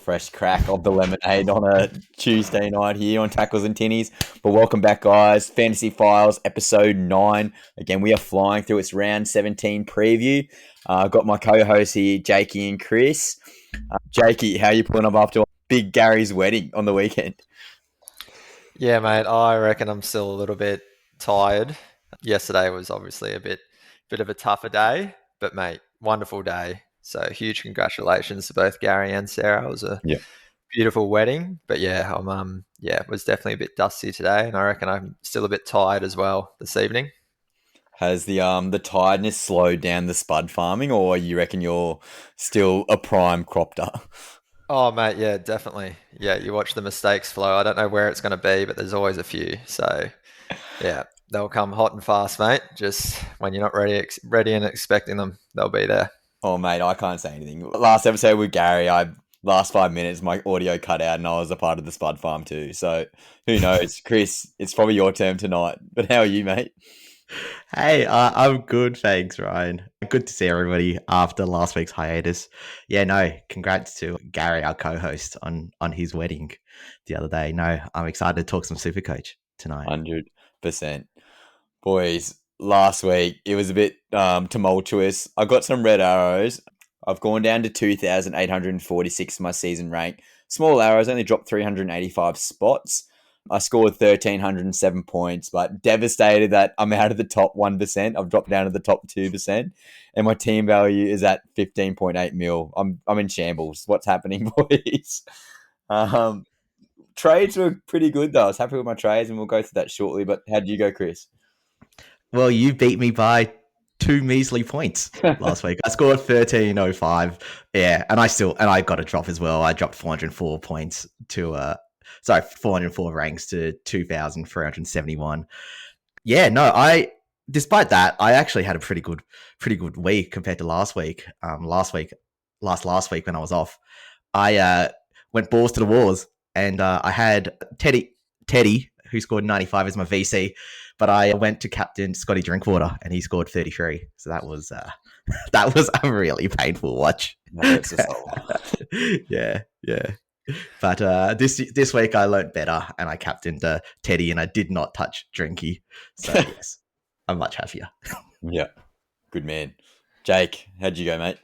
fresh crack of the lemonade on a Tuesday night here on Tackles and Tinnies. But welcome back, guys. Fantasy Files, episode 9. Again, we are flying through its round 17 preview. I've got my co-hosts here, Jakey and Chris. Jakey, how are you pulling up after Big Gary's wedding on the weekend? Yeah, mate, I reckon I'm still a little bit tired. Yesterday was obviously a bit of a tougher day, but mate, wonderful day. So huge congratulations to both Gary and Sarah. It was a beautiful wedding, but yeah, it was definitely a bit dusty today, and I reckon I'm still a bit tired as well this evening. Has the tiredness slowed down the spud farming, or you reckon you're still a prime cropter? Oh, mate, yeah, definitely. Yeah, you watch the mistakes flow. I don't know where it's going to be, but there's always a few. So, yeah, they'll come hot and fast, mate. Just when you're not ready and expecting them, they'll be there. Oh, mate, I can't say anything. Last episode with Gary, last 5 minutes, my audio cut out and I was a part of the spud farm too. So, who knows? Chris, it's probably your turn tonight. But how are you, mate? Hey, I'm good, thanks, Ryan. Good to see everybody after last week's hiatus. Yeah, no, congrats to Gary, our co-host, on his wedding the other day. No, I'm excited to talk some Supercoach tonight. 100%. Boys, last week, it was a bit tumultuous. I got some red arrows. I've gone down to 2,846 my season rank. Small arrows only dropped 385 spots. I scored 1,307 points, but devastated that I'm out of the top 1%. I've dropped down to the top 2%, and my team value is at 15.8 mil. I'm in shambles. What's happening, boys? Trades were pretty good, though. I was happy with my trades, and we'll go through that shortly. But how did you go, Chris? Well, you beat me by 2 measly points last week. I scored 1,305. Yeah, and I got a drop as well. I dropped 404 points to 404 ranks to 2,371. Yeah, no, despite that, I actually had a pretty good week compared to last week. Last week when I was off, I went balls to the walls, and I had Teddy, who scored 95 as my VC, but I went to captain Scotty Drinkwater, and he scored 33. So that was a really painful watch. Yeah. But this week I learnt better, and I captained Teddy, and I did not touch Drinky. So yes, I'm much happier. Yeah, good man. Jake, how'd you go, mate?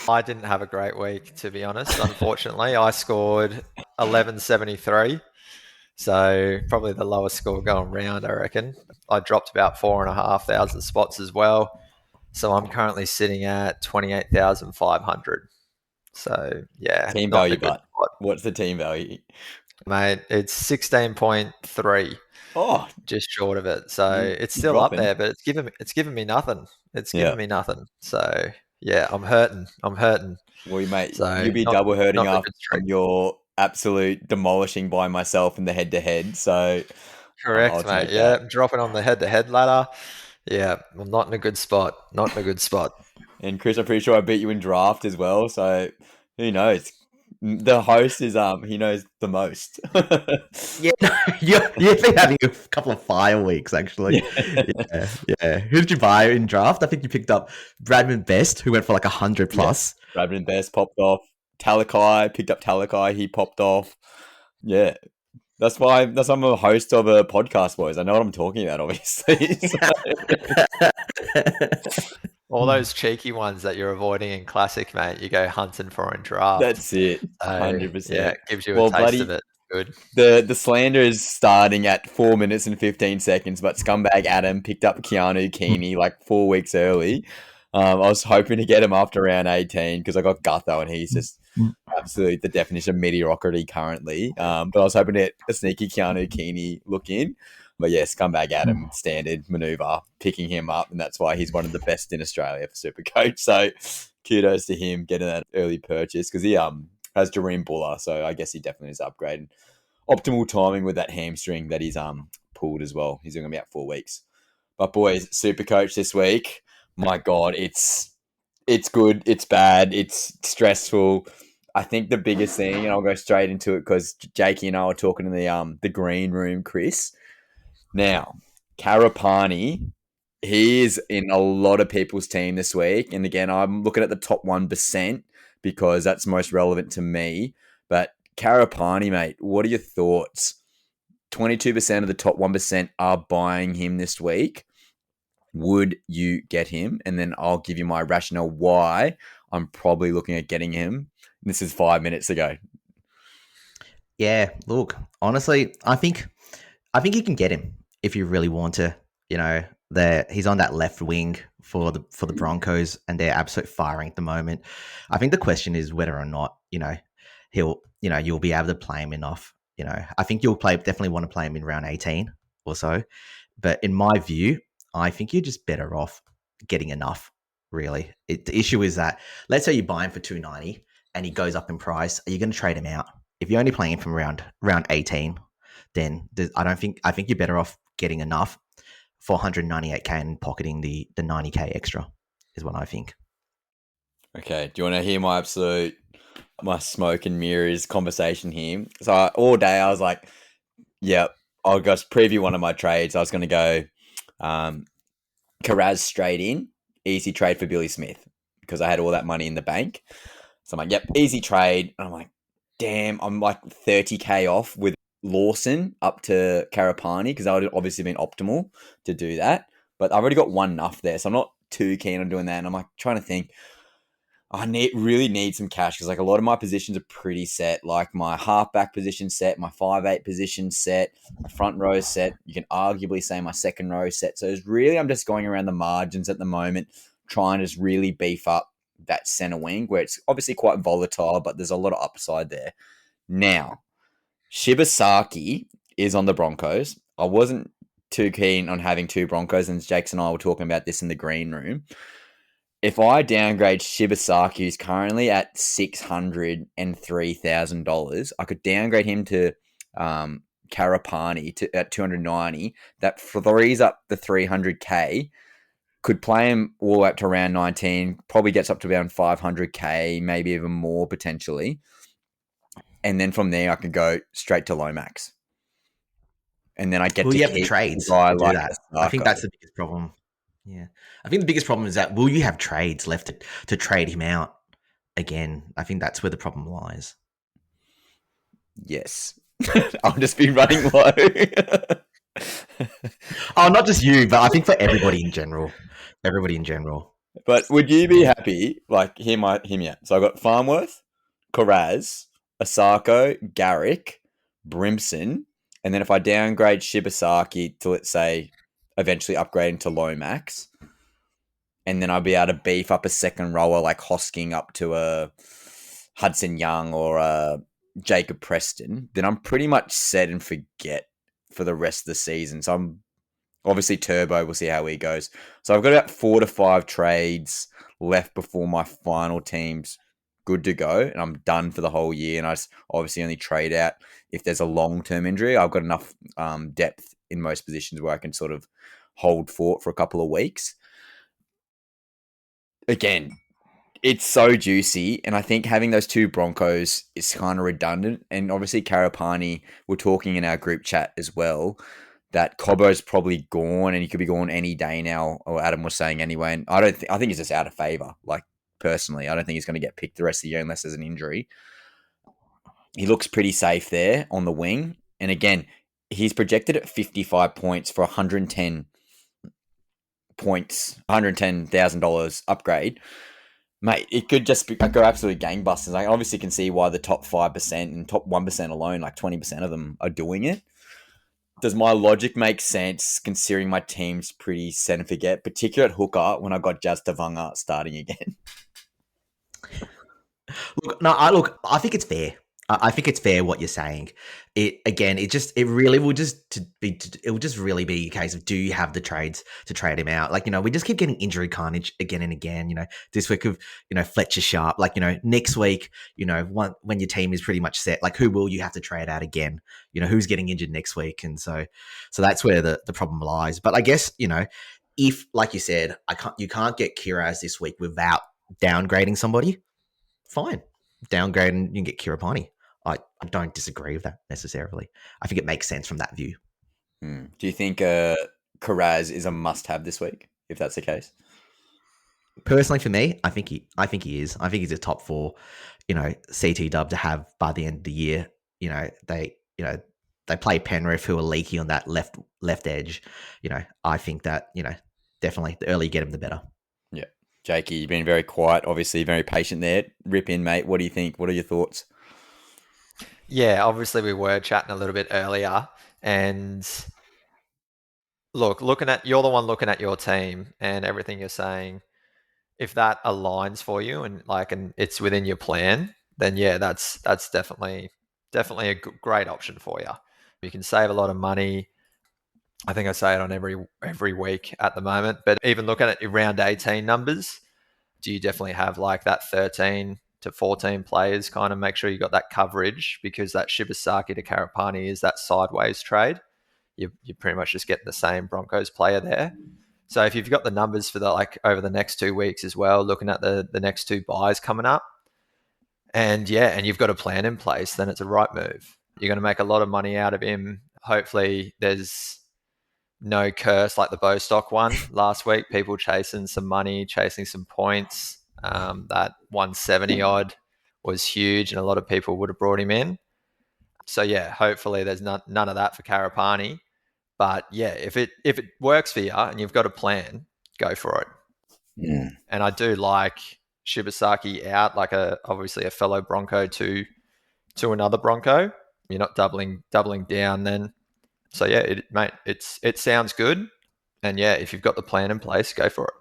I didn't have a great week, to be honest. Unfortunately, I scored 1173, so probably the lowest score going round, I reckon. I dropped about 4,500 spots as well, so I'm currently sitting at 28,500. So, yeah. Team value, but what's the team value? Mate, it's 16.3. Oh, just short of it. So it's still up there, but it's given me nothing. It's given me nothing. So, yeah, I'm hurting. Well, mate, so you'll be double hurting after your absolute demolishing by myself in the head-to-head. So, correct, mate. Yeah, I'm dropping on the head-to-head ladder. Yeah, I'm not in a good spot. And Chris, I'm pretty sure I beat you in draft as well. So who knows? The host is he knows the most. You've been having a couple of fire weeks actually. Yeah. Who did you buy in draft? I think you picked up Bradman Best, who went for like 100 plus. Yeah. Bradman Best popped off. Talakai picked up Talakai. He popped off. Yeah. That's why I'm a host of a podcast, boys. I know what I'm talking about, obviously. All those cheeky ones that you're avoiding in Classic, mate, you go hunting for in draft. That's it. 100%. Yeah, it gives you a taste of it. Good. The slander is starting at 4 minutes and 15 seconds, but Scumbag Adam picked up Keanu Keeney like 4 weeks early. I was hoping to get him after round 18 because I got Gutho, and he's just absolutely the definition of mediocrity currently. But I was hoping to get a sneaky Keanu Keeney look in. But yeah, Scumbag Adam, standard maneuver, picking him up, and that's why he's one of the best in Australia for Supercoach. So kudos to him getting that early purchase, because he has Jareem Buller, so I guess he definitely is upgrading. Optimal timing with that hamstring that he's pulled as well. He's going to be out 4 weeks. But boys, Supercoach this week, my God, it's good, it's bad, it's stressful. I think the biggest thing, and I'll go straight into it because Jakey and I were talking in the green room, Chris. Now, Karapani, he is in a lot of people's team this week. And again, I'm looking at the top 1% because that's most relevant to me. But Karapani, mate, what are your thoughts? 22% of the top 1% are buying him this week. Would you get him? And then I'll give you my rationale why I'm probably looking at getting him. This is 5 minutes ago. Yeah, look, honestly, I think you can get him if you really want to. He's on that left wing for the Broncos, and they're absolute firing at the moment. I think the question is whether or not you'll be able to play him enough. I think you'll definitely want to play him in round 18 or so. But in my view, I think you're just better off getting enough. Really, the issue is that let's say you buy him for $290 and he goes up in price. Are you going to trade him out? If you're only playing him from round 18, then I think you're better off getting enough for $198K and pocketing the $90K extra is what I think. Okay, do you want to hear my smoke and mirrors conversation here? So all day I was like, yep, I'll just preview one of my trades. I was going to go Kiraz straight in, easy trade for Billy Smith because I had all that money in the bank. So I'm like, yep, easy trade. And I'm like, damn, I'm like 30K off with Lawson up to Karapani because that would have obviously been optimal to do that. But I've already got one enough there, so I'm not too keen on doing that. And I'm like trying to think, I really need some cash because like a lot of my positions are pretty set. Like my halfback position set, my 5'8" position set, my front row set. You can arguably say my second row set. So it's really, I'm just going around the margins at the moment, trying to just really beef up that center wing where it's obviously quite volatile, but there's a lot of upside there. Now, Shibasaki is on the Broncos. I wasn't too keen on having two Broncos, and Jakes and I were talking about this in the green room. If I downgrade Shibasaki, who's currently at $603,000, I could downgrade him to Karapani at $290. That frees up the $300K. Could play him all up to around 19, probably gets up to around $500K, maybe even more potentially. And then from there, I could go straight to Lomax. And then I get to you have keep the trades the guy to do like that. Asako. I think that's the biggest problem. Yeah. I think the biggest problem is that will you have trades left to trade him out again? I think that's where the problem lies. Yes. I'll just be running low. Oh, not just you, but I think for everybody in general. Everybody in general. But would you be happy? Like, hear me out. So I got Farmworth, Kiraz, Asako, Garrick, Brimson, and then if I downgrade Shibasaki to, let's say, eventually upgrading to Lomax, and then I'll be able to beef up a second rower like Hosking up to a Hudson Young or a Jacob Preston, then I'm pretty much set and forget for the rest of the season. So I'm obviously Turbo, we'll see how he goes. So I've got about 4 to 5 trades left before my final team's good to go, and I'm done for the whole year. And I just obviously only trade out if there's a long-term injury. I've got enough depth in most positions where I can sort of hold fort for a couple of weeks. Again, it's so juicy, and I think having those two Broncos is kind of redundant. And obviously Karapani, we're talking in our group chat as well, that Cobbo's probably gone, and he could be gone any day now, or Adam was saying anyway. And I think he's just out of favour. Like, personally, I don't think he's going to get picked the rest of the year unless there's an injury. He looks pretty safe there on the wing. And again, he's projected at 55 points for 110 points, $110,000 upgrade. Mate, it could just go absolutely gangbusters. I obviously can see why the top 5% and top 1% alone, like 20% of them are doing it. Does my logic make sense considering my team's pretty set and forget, particularly at hooker when I got Jazz Tavanga starting again? I think it's fair. I think it's fair what you're saying. It will just really be a case of, do you have the trades to trade him out? Like, we just keep getting injury carnage again and again. This week of Fletcher Sharp. Like, next week, when your team is pretty much set, like, who will you have to trade out again? Who's getting injured next week? And so that's where the problem lies. But I guess if, like you said, you can't get Kiraz this week without downgrading somebody, fine. Downgrade and you can get Karapani. I don't disagree with that necessarily. I think it makes sense from that view. Do you think Kiraz is a must-have this week, if that's the case? Personally, for me, I think he is. I think he's a top 4, CT dub to have by the end of the year. They play Penrith, who are leaky on that left edge. I think that definitely the earlier you get him, the better. Yeah, Jakey, you've been very quiet. Obviously, very patient there. Rip in, mate. What do you think? What are your thoughts? Yeah, obviously we were chatting a little bit earlier, and you're the one looking at your team and everything you're saying. If that aligns for you and it's within your plan, then yeah, that's definitely a great option for you. You can save a lot of money. I think I say it on every week at the moment, but even looking at your round 18 numbers, do you definitely have like that 13 to 14 players, kind of make sure you got that coverage, because that Shibasaki to Karapani is that sideways trade. You're pretty much just getting the same Broncos player there. So if you've got the numbers for over the next 2 weeks as well, looking at the next 2 buys coming up, and you've got a plan in place, then it's a right move. You're going to make a lot of money out of him. Hopefully there's no curse like the Bostock one last week. People chasing some money, chasing some points. That 170 odd was huge, and a lot of people would have brought him in. So yeah, hopefully there's none of that for Karapani. But yeah, if it works for you and you've got a plan, go for it. Yeah. And I do like Shibasaki out, obviously a fellow Bronco to another Bronco. You're not doubling down then. So yeah, it sounds good. And yeah, if you've got the plan in place, go for it.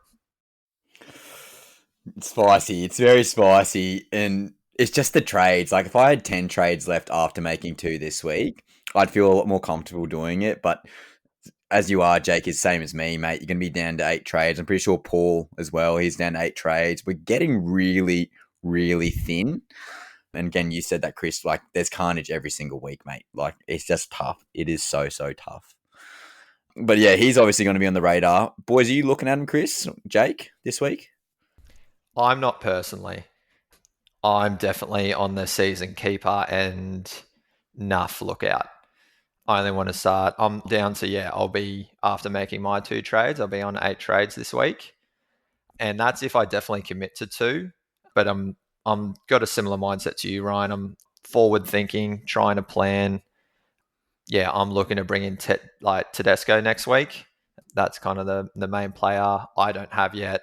It's spicy. It's very spicy. And it's just the trades. Like if I had 10 trades left after making 2 this week, I'd feel a lot more comfortable doing it. But as you are, Jake, is same as me, mate. You're going to be down to 8 trades. I'm pretty sure Paul as well. He's down to 8 trades. We're getting really, really thin. And again, you said that, Chris, like there's carnage every single week, mate. Like it's just tough. It is so, so tough. But yeah, he's obviously going to be on the radar. Boys, are you looking at him, Chris, Jake, this week? I'm not personally. I'm definitely on the season keeper and Nuff lookout. I only want to start. I'm down to, I'll be, after making my 2 trades, I'll be on 8 trades this week. And that's if I definitely commit to 2. But I'm got a similar mindset to you, Ryan. I'm forward thinking, trying to plan. Yeah, I'm looking to bring in Tedesco next week. That's kind of the main player I don't have yet.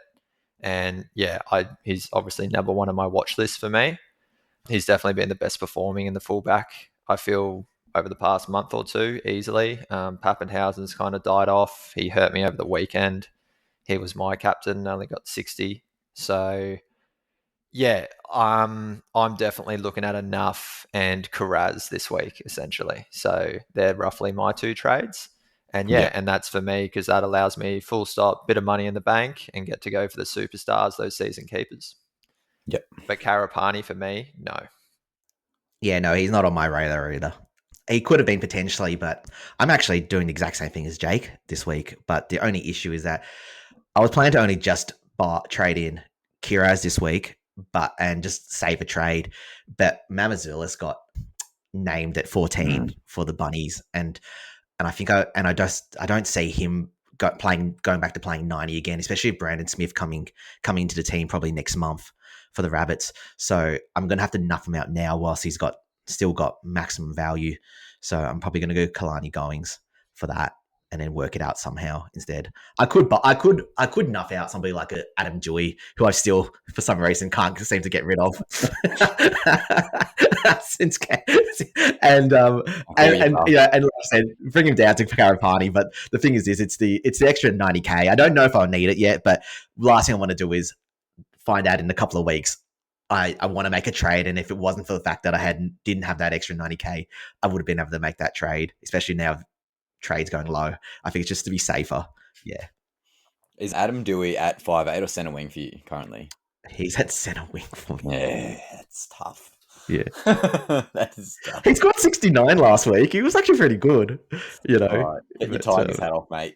And yeah, he's obviously number 1 on my watch list for me. He's definitely been the best performing in the fullback, I feel, over the past month or 2, easily. Pappenhausen's kind of died off. He hurt me over the weekend. He was my captain, only got 60. So yeah, I'm definitely looking at Enough and Kiraz this week, essentially. So they're roughly my 2 trades. And and that's for me, because that allows me full stop, bit of money in the bank, and get to go for the superstars, those season keepers. Yep. But Karapani for me, no. Yeah, no, he's not on my radar either. He could have been potentially, but I'm actually doing the exact same thing as Jake this week. But the only issue is that I was planning to only just trade in Kiraz this week, and just save a trade. But Mamazulis got named at 14 for the Bunnies, and I think I don't see him going back to playing 90 again, especially if Brandon Smith coming into the team probably next month for the Rabbits. So I'm going to have to nuff him out now whilst he's still got maximum value. So I'm probably going to go Kalani Goings for that, and then work it out somehow instead. I could nuff out somebody like Adam Dewey, who I still for some reason can't seem to get rid of. and like I said, bring him down to Karapani. But the thing is, it's the extra 90k. I don't know if I'll need it yet, but last thing I want to do is find out in a couple of weeks. I want to make a trade, and if it wasn't for the fact that I didn't have that extra 90k, I would have been able to make that trade, especially now trades going low. I think it's just to be safer. Yeah. Is Adam Dewey at 5'8" or centre wing for you currently? He's at centre wing for me. Yeah, it's tough. Yeah. That is tough. He scored 69 last week. He was actually pretty good, you know. All right. Get your Tigers hat off, mate.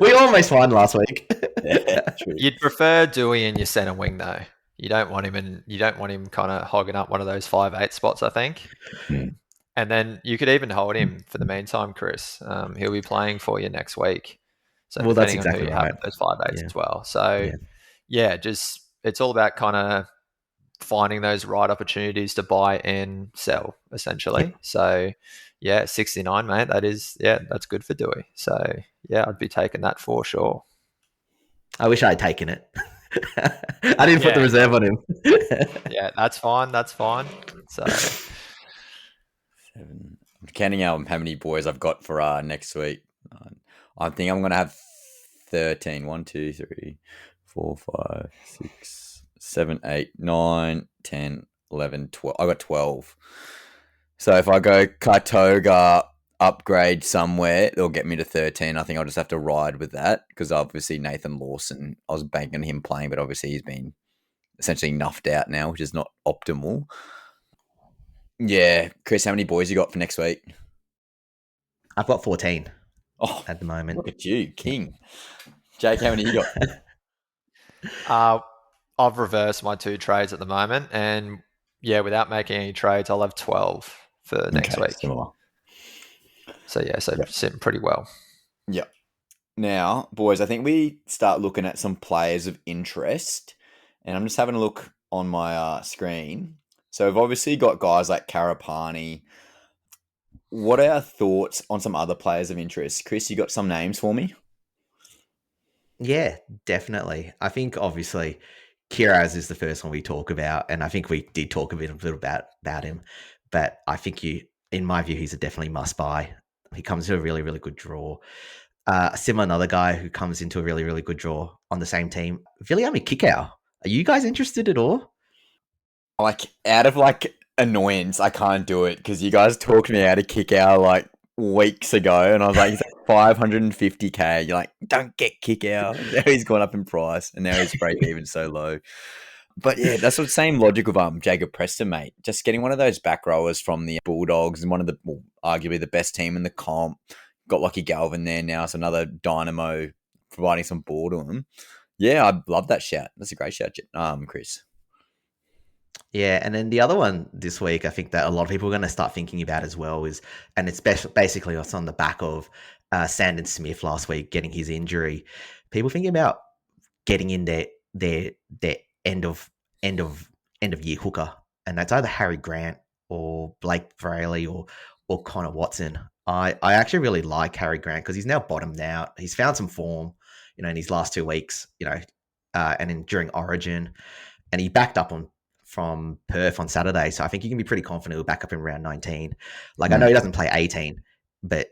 We almost won last week. Yeah, true. You'd prefer Dewey in your centre wing, though. You don't want him kind of hogging up one of those 5'8" spots, I think. And then you could even hold him for the meantime, Chris. He'll be playing for you next week. So Well, that's depending on who exactly you have right. at those 5/8s Yeah. as well. So Yeah. just it's all about kind of finding those right opportunities to buy and sell, essentially. Yep. So 69, mate. That's good for Dewey. So I'd be taking that for sure. I wish I had taken it. I didn't put the Yeah, reserve on him. yeah, that's fine. That's fine. So 7. I'm counting out how many boys I've got for next week. I think I'm gonna have 13. 1, 2, 3, 4, 5, 6, 7, 8, 9, 10, 11, 12. I got 12. So if I go Katoga upgrade somewhere, it'll get me to 13. I think I'll just have to ride with that because obviously Nathan Lawson, I was banking on him playing, but obviously he's been essentially nuffed out now, which is not optimal. Yeah, Chris, how many boys you got for next week? I've got 14 Oh, at the moment. look at you, king. Jake, how many you got? I've reversed my 2 trades at the moment, and without making any trades, I'll have 12 for next week. Similar. So Yep. sitting pretty well. Yep. Now, boys, I think we start looking at some players of interest, and I'm just having a look on my screen. So we've obviously got guys like Karapani. What are our thoughts on some other players of interest? Chris, you got some names for me? Yeah, definitely. I think obviously Kiraz is the first one we talk about, and I think we did talk a little about him. But I think in my view, he's a definitely must buy. He comes to a really, really good draw. Similar another guy who comes into a really, really good draw on the same team, Viliami Kikau. Are you guys interested at all? Like, out of annoyance, I can't do it because you guys talked me out of kick out weeks ago, and I was like, he's like 550k. You're like, don't get kick out. Now he's gone up in price, and now his break even so low. But yeah, that's the same logic of Jacob Preston, mate. Just getting one of those back rowers from the Bulldogs and one of arguably the best team in the comp. Got Lockie Galvin there now, so another dynamo providing some ball to him. Yeah, I love that shout. That's a great shout, Chris. Yeah, and then the other one this week, I think that a lot of people are going to start thinking about as well and it's basically what's on the back of Sandon Smith last week getting his injury. People thinking about getting in their end of year hooker, and that's either Harry Grant or Blake Fraley or Connor Watson. I actually really like Harry Grant because he's now bottomed out. He's found some form, in his last 2 weeks, and during Origin, and he backed up from Perth on Saturday. So I think you can be pretty confident he'll back up in round 19. I know he doesn't play 18, but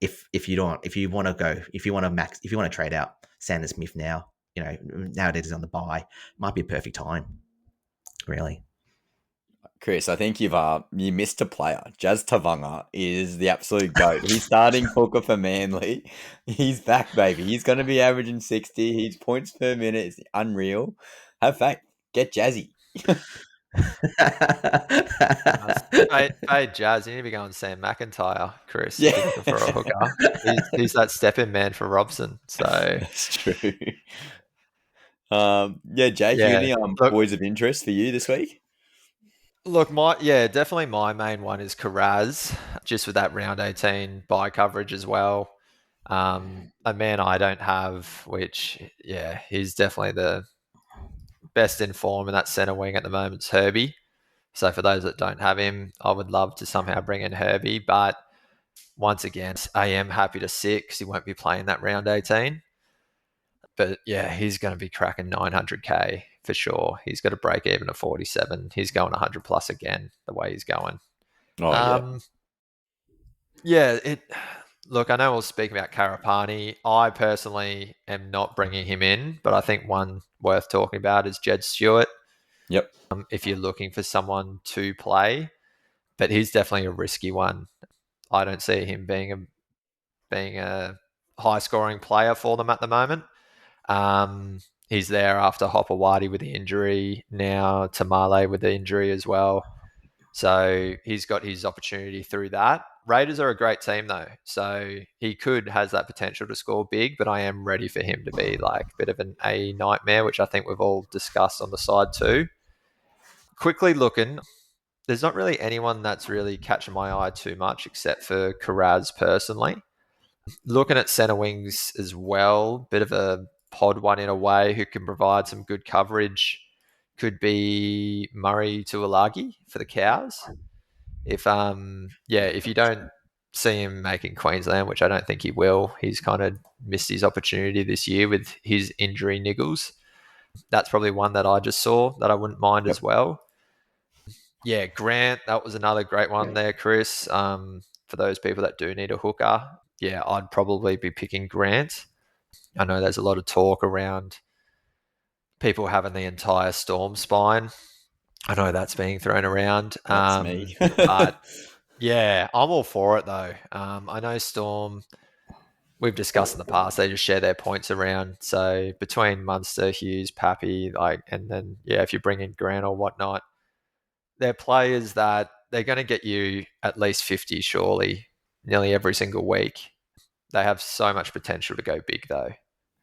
if you want to trade out Sanders Smith now, nowadays he's on the buy, might be a perfect time, really. Chris, I think you missed a player. Jazz Tavanga is the absolute GOAT. He's starting hooker for Manly. He's back, baby. He's going to be averaging 60. His points per minute is unreal. Have faith. Get Jazzy. Hey, Jazz, you need to be going Sam McIntyre, Chris. Yeah. If you're looking for a hooker. He's that step-in man for Robson. So That's true. Jake, any boys of interest for you this week? Look, definitely my main one is Kiraz, just with that round 18 buy coverage as well. A man I don't have, which, he's definitely the best in form in that centre wing at the moment, is Herbie. So for those that don't have him, I would love to somehow bring in Herbie. But once again, I am happy to sit because he won't be playing that round 18. But he's going to be cracking 900k for sure. He's got a break even of 47. He's going 100 plus again, the way he's going. Oh, Look, I know we'll speak about Karapani. I personally am not bringing him in, but I think one worth talking about is Jed Stewart. Yep. If you're looking for someone to play, but he's definitely a risky one. I don't see him being a high scoring player for them at the moment. He's there after Hopewadi with the injury, now Tamale with the injury as well. So he's got his opportunity through that. Raiders are a great team though, so he has that potential to score big, but I am ready for him to be like a bit of a nightmare, which I think we've all discussed on the side too. Quickly looking, there's not really anyone that's really catching my eye too much except for Kiraz personally. Looking at centre wings as well, bit of a pod one in a way who can provide some good coverage. Could be Murray Tuilagi for the Cows. If you don't see him making Queensland, which I don't think he will, he's kind of missed his opportunity this year with his injury niggles. That's probably one that I just saw that I wouldn't mind as well. Yeah, Grant, that was another great one there, Chris. For those people that do need a hooker, yeah, I'd probably be picking Grant. I know there's a lot of talk around people having the entire Storm spine. I know that's being thrown around. That's me. But yeah, I'm all for it though. I know Storm, we've discussed in the past, they just share their points around. So between Munster, Hughes, Pappy, and then if you bring in Grant or whatnot, they're players that they're going to get you at least 50 surely, nearly every single week. They have so much potential to go big though.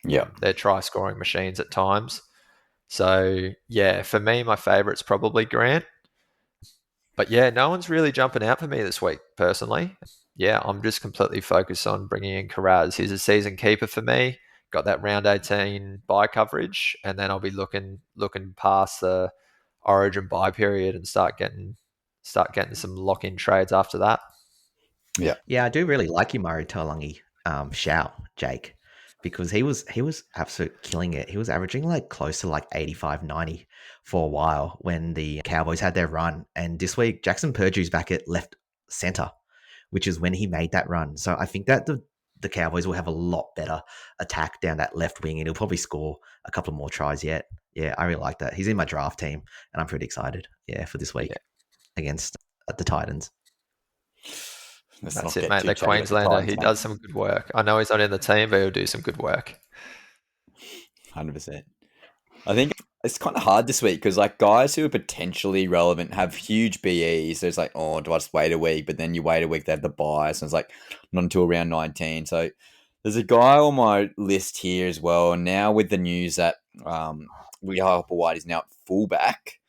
Yeah. They're try scoring machines at times. So yeah, for me, my favourite's probably Grant. But yeah, no one's really jumping out for me this week, personally. Yeah, I'm just completely focused on bringing in Kiraz. He's a season keeper for me. Got that round 18 buy coverage, and then I'll be looking past the Origin buy period and start getting some lock-in trades after that. Yeah, I do really like Murray Taulagi shout, Jake, because he was absolutely killing it. He was averaging like close to like 85, 90 for a while when the Cowboys had their run. And this week, Jackson Purdue's back at left center, which is when he made that run. So I think that the Cowboys will have a lot better attack down that left wing, and he'll probably score a couple more tries yet. Yeah, I really like that. He's in my draft team, and I'm pretty excited, for this week against the Titans. That's it, mate. The Queenslander, he does some good work. I know he's not in the team, but he'll do some good work. 100%. I think it's kind of hard this week because like guys who are potentially relevant have huge BEs. So it's like, oh, do I just wait a week? But then you wait a week, they have the bias, and it's like not until around 19. So there's a guy on my list here as well. And now with the news that Willie White is now at fullback,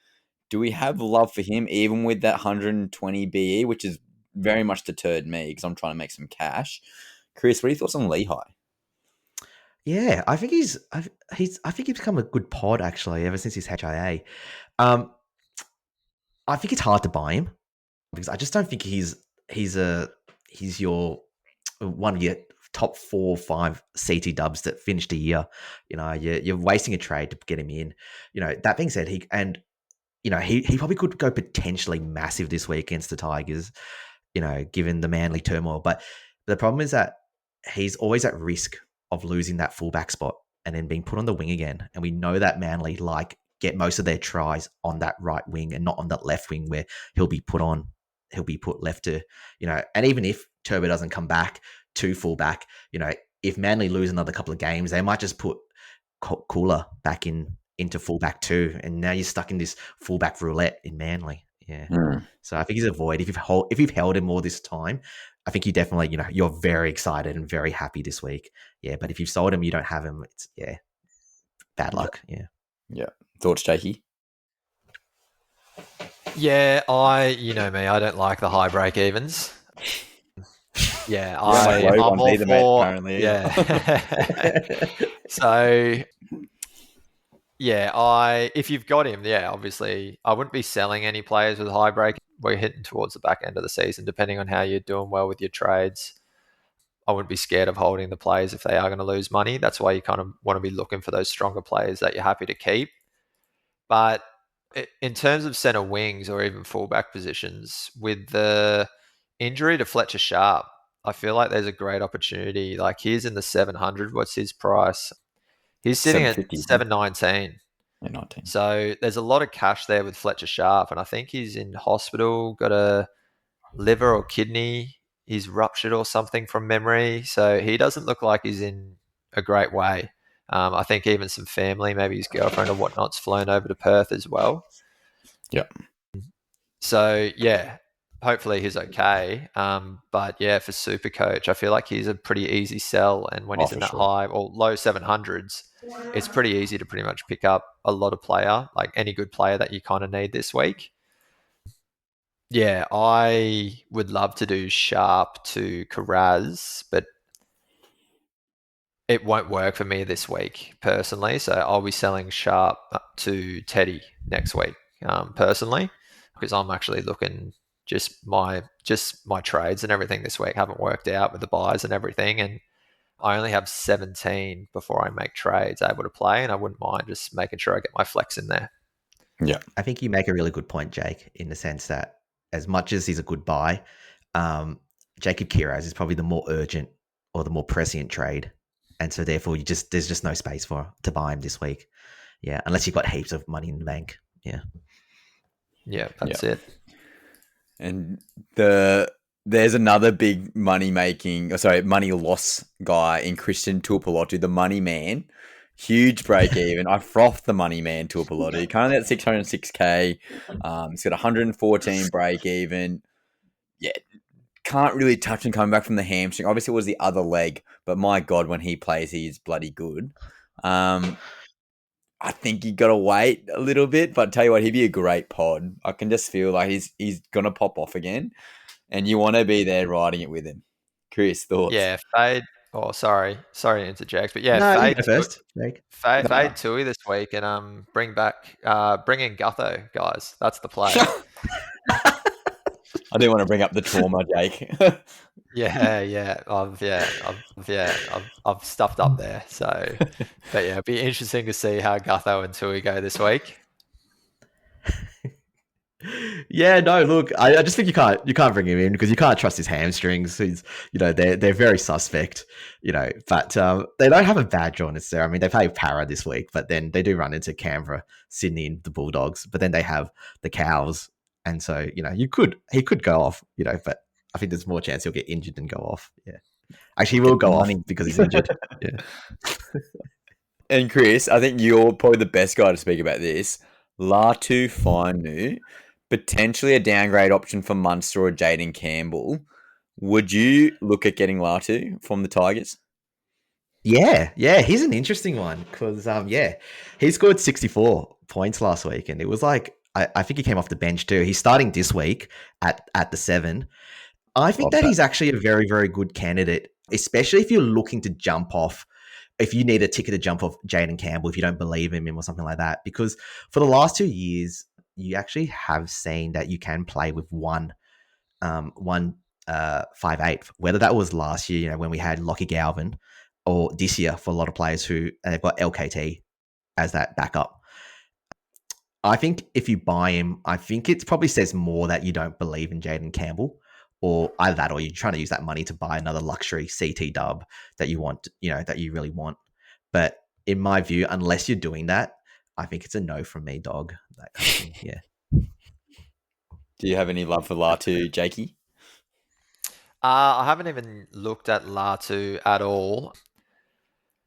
do we have love for him even with that 120 BE, which is very much deterred me because I'm trying to make some cash. Chris, what are your thoughts on Lehigh? Yeah, I think he's become a good pod actually ever since his HIA. I think it's hard to buy him because I just don't think he's your one of your top 4 or 5 CT dubs that finished a year. You're wasting a trade to get him in. That being said, he probably could go potentially massive this week against the Tigers. Given the Manly turmoil. But the problem is that he's always at risk of losing that fullback spot and then being put on the wing again. And we know that Manly get most of their tries on that right wing and not on that left wing where he'll be put left to, and even if Turbo doesn't come back to fullback, if Manly lose another couple of games, they might just put Cooler back into fullback too. And now you're stuck in this fullback roulette in Manly. Yeah. So I think he's a void. If you've held him all this time, I think you definitely, you're very excited and very happy this week. Yeah. But if you've sold him, you don't have him. It's bad luck. Yeah. Thoughts, Jakey? Yeah, you know me, I don't like the high break evens. Yeah, I'm all for, mate, apparently. Yeah. So yeah, if you've got him, obviously I wouldn't be selling any players with high break. We're hitting towards the back end of the season, depending on how you're doing well with your trades. I wouldn't be scared of holding the players if they are going to lose money. That's why you kind of want to be looking for those stronger players that you're happy to keep. But in terms of center wings or even fullback positions, with the injury to Fletcher Sharp, I feel like there's a great opportunity. Like he's in the 700. What's his price? He's sitting at 719. 19. So there's a lot of cash there with Fletcher Sharp, and I think he's in hospital, got a liver or kidney. He's ruptured or something from memory. So he doesn't look like he's in a great way. I think even some family, maybe his girlfriend or whatnot's flown over to Perth as well. Yep. So, hopefully he's okay. But, for Supercoach, I feel like he's a pretty easy sell. And when he's in that high or low 700s, it's pretty easy to pretty much pick up a lot of player, like any good player that you kind of need this week. Yeah, I would love to do Sharp to Kiraz, but it won't work for me this week personally. So I'll be selling sharp up to Teddy next week personally, because I'm actually looking just my trades and everything this week haven't worked out with the buys and everything, and I only have 17 before I make trades able to play, and I wouldn't mind just making sure I get my flex in there. Yeah. I think you make a really good point, Jake, in the sense that as much as he's a good buy, Jacob Kiraz is probably the more urgent or the more prescient trade. And so therefore there's just no space to buy him this week. Yeah. Unless you've got heaps of money in the bank. Yeah. Yeah, that's it. And there's another big money loss guy in Christian Tuipulotu, the money man. Huge break even. I frothed the money man Tuipulotu. Currently at 606k. He's got 114 break even. Yeah, can't really touch him coming back from the hamstring. Obviously, it was the other leg, but my God, when he plays, he's bloody good. I think you got to wait a little bit, but tell you what, he'd be a great pod. I can just feel like he's gonna pop off again, and you want to be there riding it with him. Chris, thoughts? Yeah, fade. Oh, sorry to interject, but yeah, No, you fade go first, Jake. fade Tui this week, and bring in Gutho, guys. That's the play. I do want to bring up the trauma, Jake. I've stuffed up there. So, but yeah, it'd be interesting to see how Gutho and Tui go this week. Yeah, no, look, I just think you can't bring him in because you can't trust his hamstrings. He's, they're very suspect, but they don't have a bad draw necessarily. I mean, they play Para this week, but then they do run into Canberra, Sydney, and the Bulldogs, but then they have the Cows. And so, he could go off, but I think there's more chance he'll get injured than go off. Yeah. Actually, he will go off because he's injured. Yeah. And Chris, I think you're probably the best guy to speak about this. Latu Fainu, potentially a downgrade option for Munster or Jaden Campbell. Would you look at getting Latu from the Tigers? Yeah, he's an interesting one because, he scored 64 points last week, and it was like, I think he came off the bench too. He's starting this week at the 7. I think that he's actually a very, very good candidate, especially if you're looking to jump off, if you need a ticket to jump off Jaden Campbell, if you don't believe in him or something like that. Because for the last 2 years, you actually have seen that you can play with one 5/8, whether that was last year, when we had Lockie Galvin, or this year for a lot of players who they've got LKT as that backup. I think if you buy him, I think it probably says more that you don't believe in Jaden Campbell, or either that, or you're trying to use that money to buy another luxury CT dub that you want, that you really want. But in my view, unless you're doing that, I think it's a no from me, dog. That kind of thing. Yeah. Do you have any love for Latu, Jakey? I haven't even looked at Latu at all.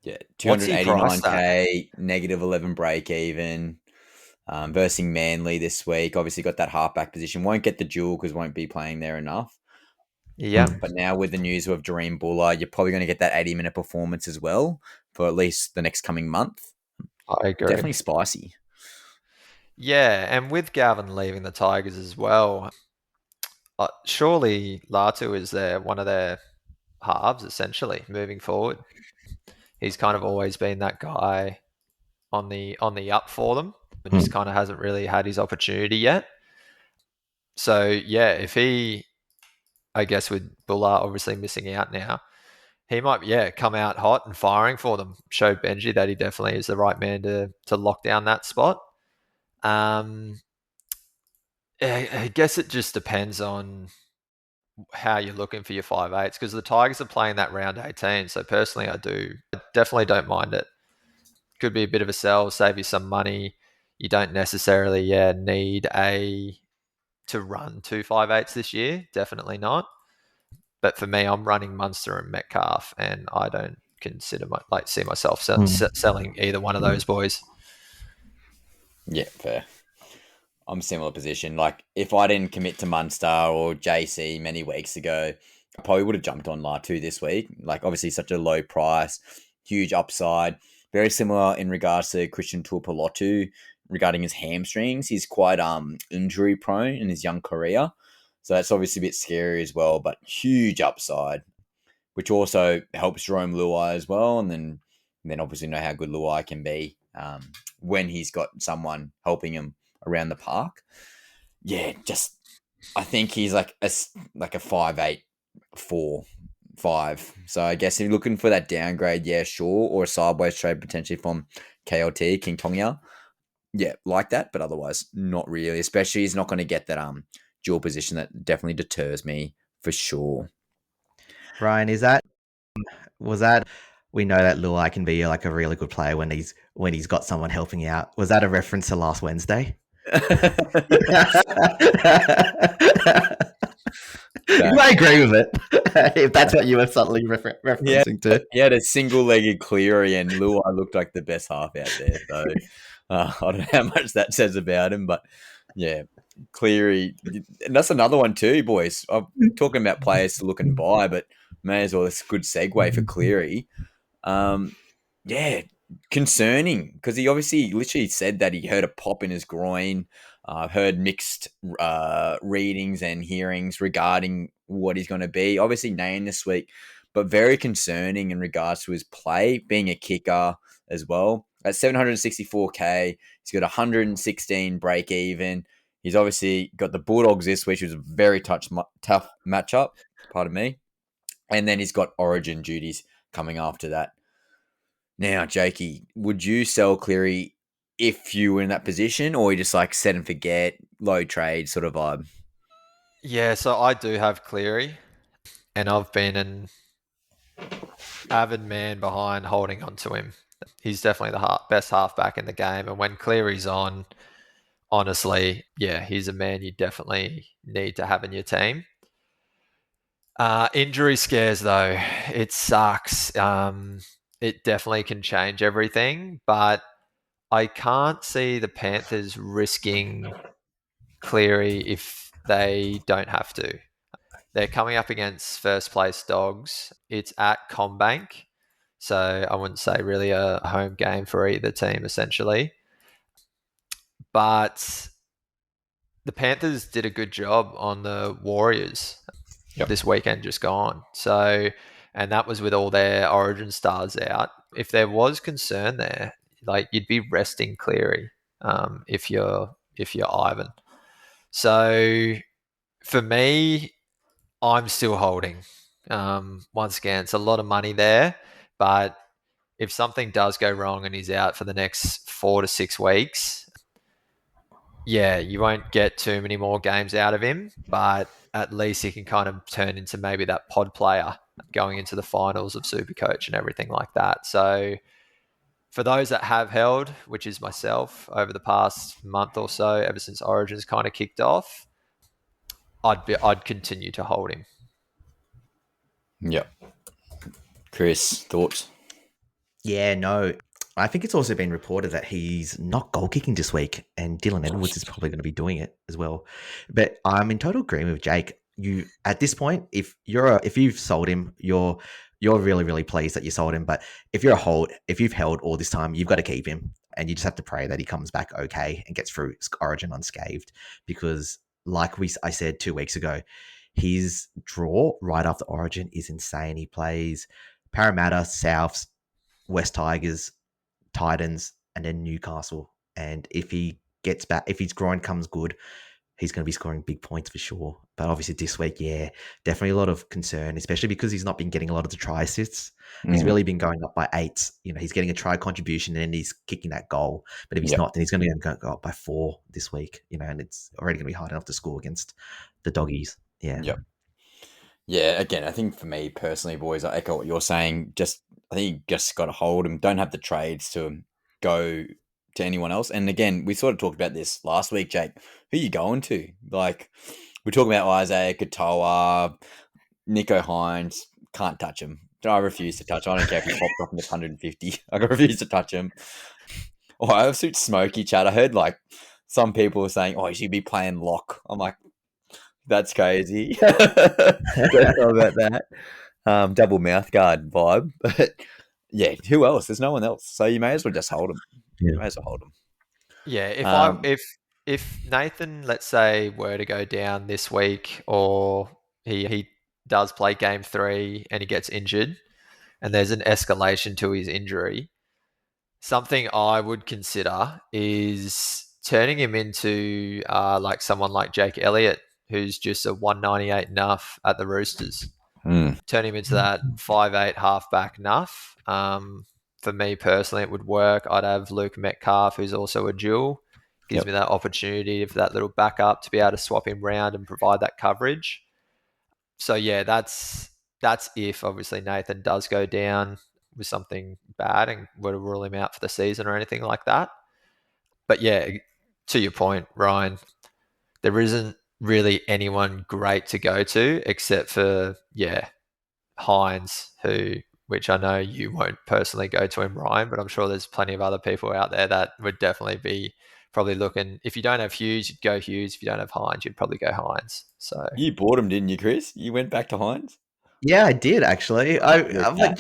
Yeah, 289k, negative 11 break even. Versus Manly this week. Obviously got that halfback position. Won't get the duel because won't be playing there enough. Yeah. But now with the news of Dream Buller, you're probably going to get that 80-minute performance as well for at least the next coming month. I agree. Definitely spicy. Yeah, and with Gavin leaving the Tigers as well, surely Latu is one of their halves, essentially, moving forward. He's kind of always been that guy on the up for them, but just kind of hasn't really had his opportunity yet. So, yeah, if he, I guess with Buller obviously missing out now, he might, come out hot and firing for them. Show Benji that he definitely is the right man to lock down that spot. I guess it just depends on how you're looking for your 5/8s, because the Tigers are playing that round 18. So personally, I definitely don't mind it. Could be a bit of a sell, save you some money. You don't necessarily, need to run 2 5/8s this year. Definitely not. But for me, I'm running Munster and Metcalf, and I don't consider see myself selling either one of those boys. Yeah, fair. I'm similar position. Like, if I didn't commit to Munster or JC many weeks ago, I probably would have jumped on Latu this week. Like, obviously, such a low price, huge upside. Very similar in regards to Christian Tuipulotu regarding his hamstrings. He's quite injury prone in his young career. So that's obviously a bit scary as well, but huge upside. which also helps Jerome Luai as well. And then obviously know how good Luai can be when he's got someone helping him around the park. Yeah, I think he's like a 5'8", 4'5". So I guess if you're looking for that downgrade, yeah, sure, or a sideways trade potentially from KLT, King Tongia. Yeah, like that, but otherwise not really. Especially he's not going to get that dual position that definitely deters me for sure. Ryan, we know that Luai can be like a really good player when he's got someone helping out. Was that a reference to last Wednesday? You might agree with it if that's what you were suddenly referencing to. He had a single-legged Cleary, and Luai looked like the best half out there. So I don't know how much that says about him, but yeah, Cleary. And that's another one too, boys. I'm talking about players to look and buy, but may as well. It's a good segue for Cleary. Yeah, concerning because he obviously literally said that he heard a pop in his groin. Heard mixed readings and hearings regarding what he's going to be. Obviously named this week, but very concerning in regards to his play, being a kicker as well. At 764K, he's got 116 break even. He's obviously got the Bulldogs this week, which was a very tough matchup. Pardon me. And then he's got Origin duties coming after that. Now, Jakey, would you sell Cleary if you were in that position, or you just like set and forget, low trade sort of vibe? Yeah, so I do have Cleary, and I've been an avid man behind holding on to him. He's definitely the best halfback in the game, and when Cleary's on, honestly, yeah, he's a man you definitely need to have in your team. Injury scares, though, it sucks. It definitely can change everything, but I can't see the Panthers risking Cleary if they don't have to. They're coming up against first place Dogs. It's at Combank, so I wouldn't say really a home game for either team, essentially. But the Panthers did a good job on the Warriors this weekend just gone. So, and that was with all their Origin stars out. If there was concern there, like you'd be resting Cleary if you're Ivan. So for me, I'm still holding. Once again, it's a lot of money there, but if something does go wrong and he's out for the next 4 to 6 weeks, yeah, you won't get too many more games out of him, but at least he can kind of turn into maybe that pod player going into the finals of Supercoach and everything like that. So for those that have held, which is myself, over the past month or so, ever since Origins kind of kicked off, I'd continue to hold him. Yep. Chris, thoughts? Yeah, no. I think it's also been reported that he's not goal kicking this week, and Dylan Edwards is probably going to be doing it as well. But I'm in total agreement with Jake. You at this point, if you've sold him, you're really, really pleased that you sold him. But if you've held all this time, you've got to keep him, and you just have to pray that he comes back okay and gets through Origin unscathed. Because, like I said 2 weeks ago, his draw right after Origin is insane. He plays Parramatta, Souths, West Tigers, Titans, and then Newcastle. And if he gets back, if his groin comes good, he's going to be scoring big points for sure. But obviously this week, yeah, definitely a lot of concern, especially because he's not been getting a lot of the try assists. He's really been going up by 8. He's getting a try contribution and then he's kicking that goal. But if he's not, then he's going to go up by 4 this week, and it's already going to be hard enough to score against the Doggies. Yeah. Yep. Yeah, again, I think for me personally, boys, I echo what you're saying. I think you just got to hold him. Don't have the trades to go to anyone else. And again, we sort of talked about this last week, Jake. Who are you going to? Like, we're talking about Isaiah Katoa, Nico Hines. Can't touch him. I refuse to touch him. I don't care if he popped off in the 150. I refuse to touch him. Oh, I absolute smoky chat. I heard like some people were saying, "Oh, you should be playing lock." I'm like, that's crazy. Don't know about that. Double mouth guard vibe. But yeah, who else? There's no one else. So you may as well just hold him. Yeah. You may as well hold him. Yeah, if Nathan, let's say, were to go down this week, or he does play game 3 and he gets injured and there's an escalation to his injury, something I would consider is turning him into like someone like Jake Elliott, who's just a 198 nuff at the Roosters. Turn him into that 5'8" halfback nuff. For me personally, it would work. I'd have Luke Metcalf, who's also a dual. Gives me that opportunity for that little backup to be able to swap him around and provide that coverage. So yeah, that's if obviously Nathan does go down with something bad and were to rule him out for the season or anything like that. But yeah, to your point, Ryan, there isn't really anyone great to go to except for Hines, which I know you won't personally go to him, Ryan, but I'm sure there's plenty of other people out there that would definitely be probably looking. If you don't have Hughes, you'd go Hughes. If you don't have Hines, you'd probably go Hines. So you bought him, didn't you, Chris? You went back to Hines. Yeah, I did actually. I'm like,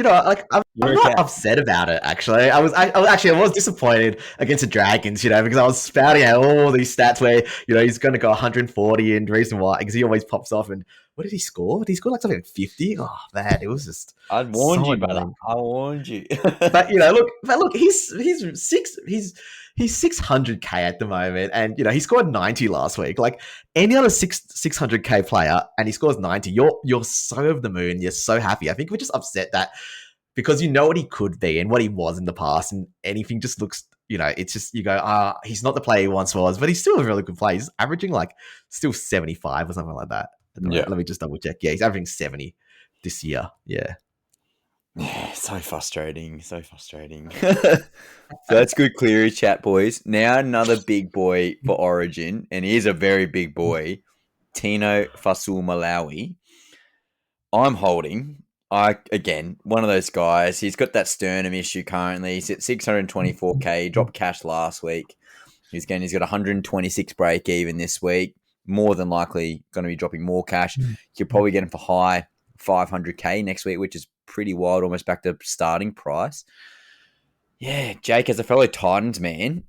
I'm not upset about it. Actually, I was disappointed against the Dragons, because I was spouting out all these stats where he's going to go 140, and the reason why because he always pops off. And what did he score? Did he score like something like 50? Oh man, it was just. I warned you, brother. I warned you. But look, he's 600k at the moment, and he scored 90 last week. Like any other 600k player, and he scores 90, you're so over the moon. You're so happy. I think we're just upset that because what he could be and what he was in the past, and anything just looks. It's just you go, he's not the player he once was, but he's still a really good player. He's averaging like still 75 or something like that. Yeah. Let me just double check. Yeah, he's averaging 70 this year. Yeah. Yeah, so frustrating. So that's good Cleary chat, boys. Now another big boy for Origin, and he is a very big boy, Tino Fasul-Malawi. I'm holding. Again, one of those guys. He's got that sternum issue currently. He's at 624k. He dropped cash last week. He's got 126 break even this week. More than likely going to be dropping more cash. You'll probably get him for high 500k next week, which is pretty wild, almost back to starting price. Yeah, Jake, as a fellow Titans man,